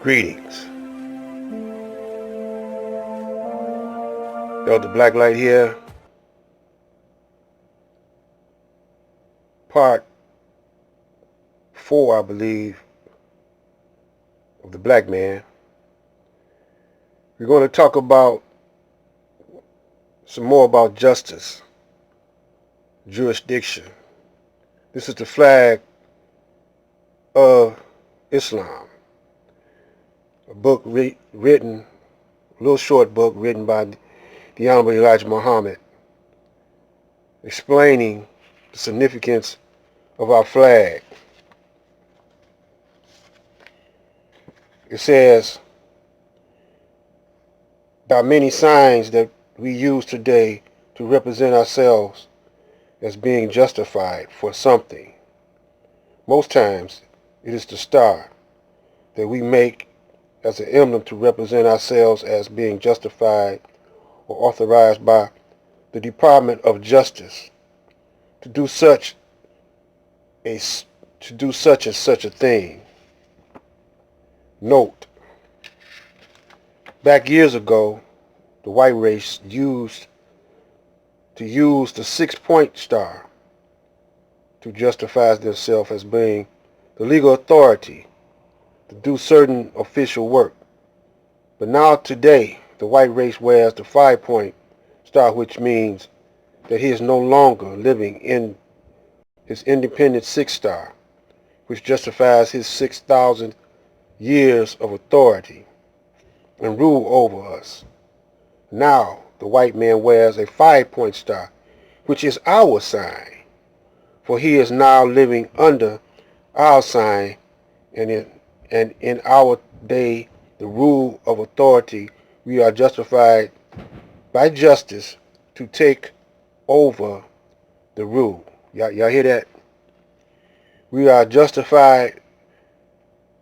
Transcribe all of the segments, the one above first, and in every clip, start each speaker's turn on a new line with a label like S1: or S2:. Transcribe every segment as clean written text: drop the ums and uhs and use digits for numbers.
S1: Greetings. Elder Blacklight here. Part 4, I believe, of The Black Man. We're going to talk about some more about justice, jurisdiction. This is the flag of Islam. A book written, a little short book written by the Honorable Elijah Muhammad, explaining the significance of our flag. It says, there are many signs that we use today to represent ourselves as being justified for something. Most times, it is the star that we make as an emblem to represent ourselves as being justified or authorized by the Department of Justice to do such and such a thing. Note, back years ago, the white race used the 6-point star to justify themselves as being the legal authority to do certain official work. But now today, the white race wears the 5-point star, which means that he is no longer living in his independent 6-star, which justifies his 6,000 years of authority and rule over us. Now, the white man wears a 5-point star, which is our sign, for he is now living under our sign, and in our day, the rule of authority, we are justified by justice to take over the rule. Y'all hear that? We are justified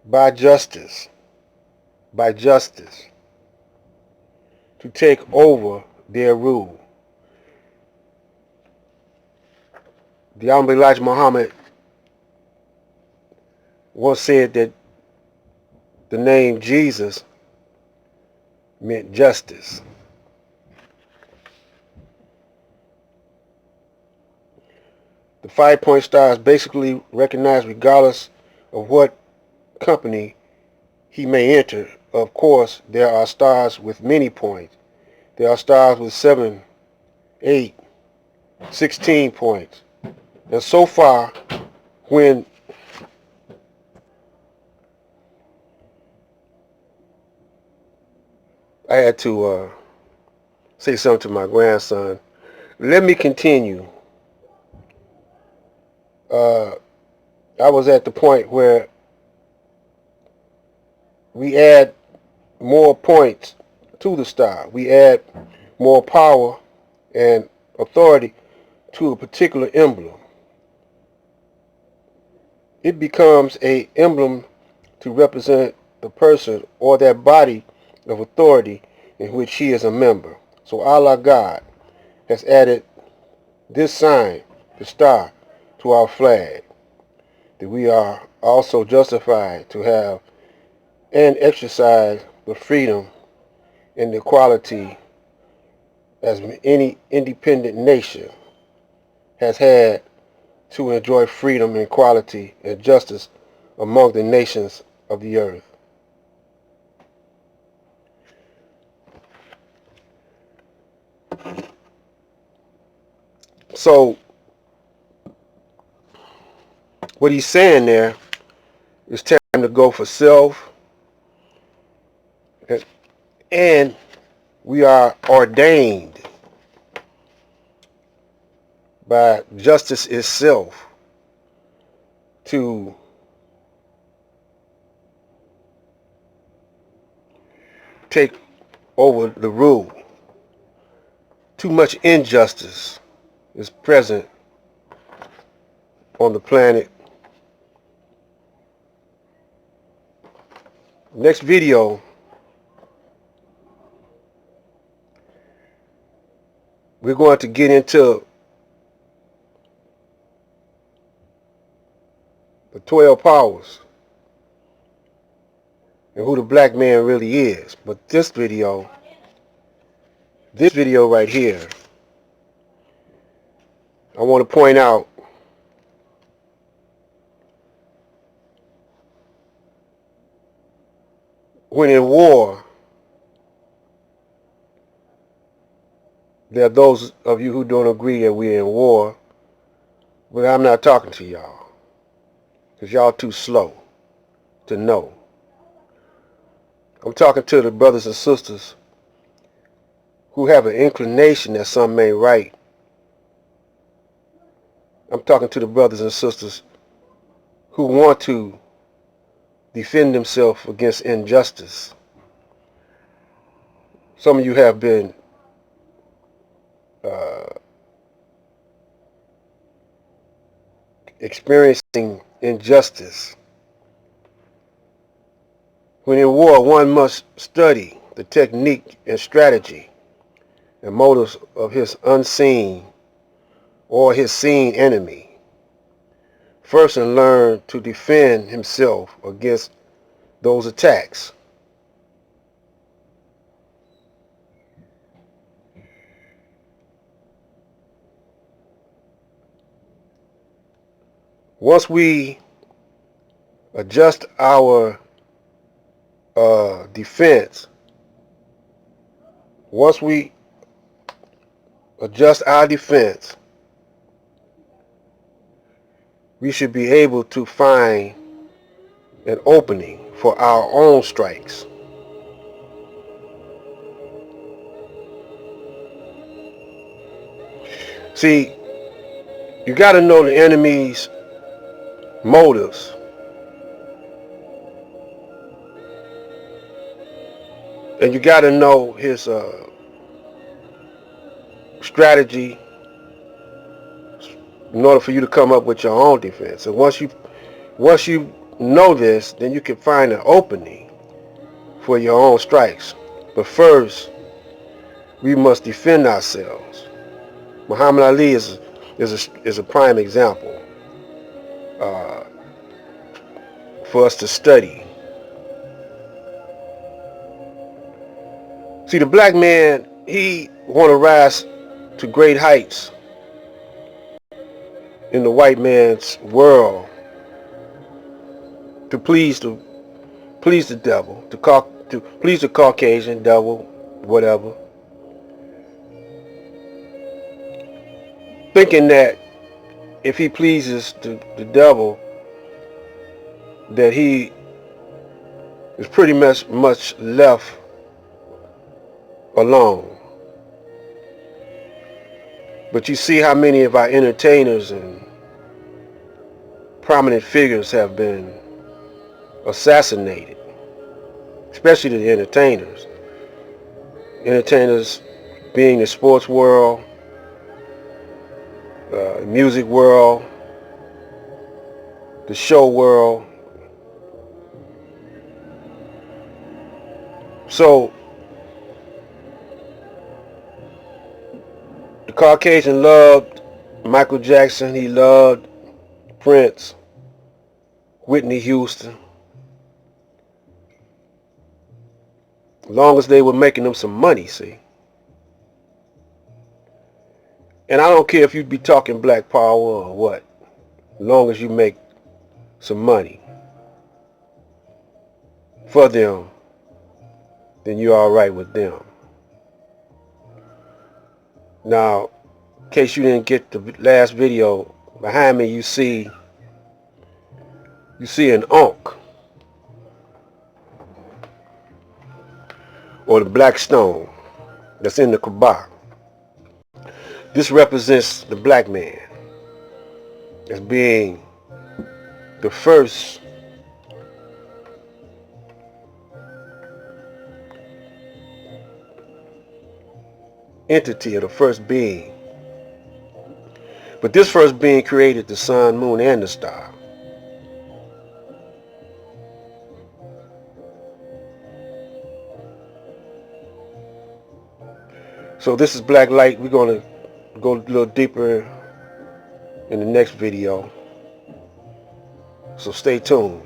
S1: by justice to take over their rule. The Honorable Elijah Muhammad once said that the name Jesus meant justice. The 5-point star is basically recognized regardless of what company he may enter. Of course, there are stars with many points. There are stars with 7, 8, 16 points. And so far, when I had to say something to my grandson, let me continue. I was at the point where we add more points to the star. We add more power and authority to a particular emblem. It becomes an emblem to represent the person or that body of authority in which he is a member. So Allah God has added this sign, the star, to our flag, that we are also justified to have and exercise the freedom and the equality as any independent nation has had to enjoy freedom and equality and justice among the nations of the earth. So what he's saying there is time to go for self, and we are ordained by justice itself to take over the rule. Too much injustice is present on the planet. Next video, we're going to get into the 12 powers and who the black man really is. But this video right here, I want to point out when in war, there are those of you who don't agree that we're in war, but I'm not talking to y'all, because y'all too slow to know. I'm talking to the brothers and sisters who have an inclination that something ain't right. I'm talking to the brothers and sisters who want to defend themselves against injustice. Some of you have been experiencing injustice. When in war, one must study the technique and strategy and motives of his unseen or his seen enemy first, and learn to defend himself against those attacks. Once we adjust our defense, once we adjust our defense, we should be able to find an opening for our own strikes. See, you got to know the enemy's motives. And you got to know his strategy in order for you to come up with your own defense. And once you know this, then you can find an opening for your own strikes. But first, we must defend ourselves. Muhammad Ali is a prime example for us to study. See, the black man, he want to rise to great heights in the white man's world to please the devil, to please the Caucasian devil, whatever, thinking that if he pleases the devil, that he is pretty much left alone. But you see how many of our entertainers and prominent figures have been assassinated, especially the entertainers. Entertainers being the sports world, music world, the show world. So the Caucasian loved Michael Jackson, he loved Prince, Whitney Houston, as long as they were making them some money, see. And I don't care if you'd be talking black power or what, as long as you make some money for them, then you're all right with them. Now, in case you didn't get the last video, behind me you see an Ankh, or the black stone that's in the Kaaba. This represents the black man as being the first entity, or the first being. But this first being created the sun, moon, and the star. So this is Black Light. We're going to go a little deeper in the next video. So stay tuned.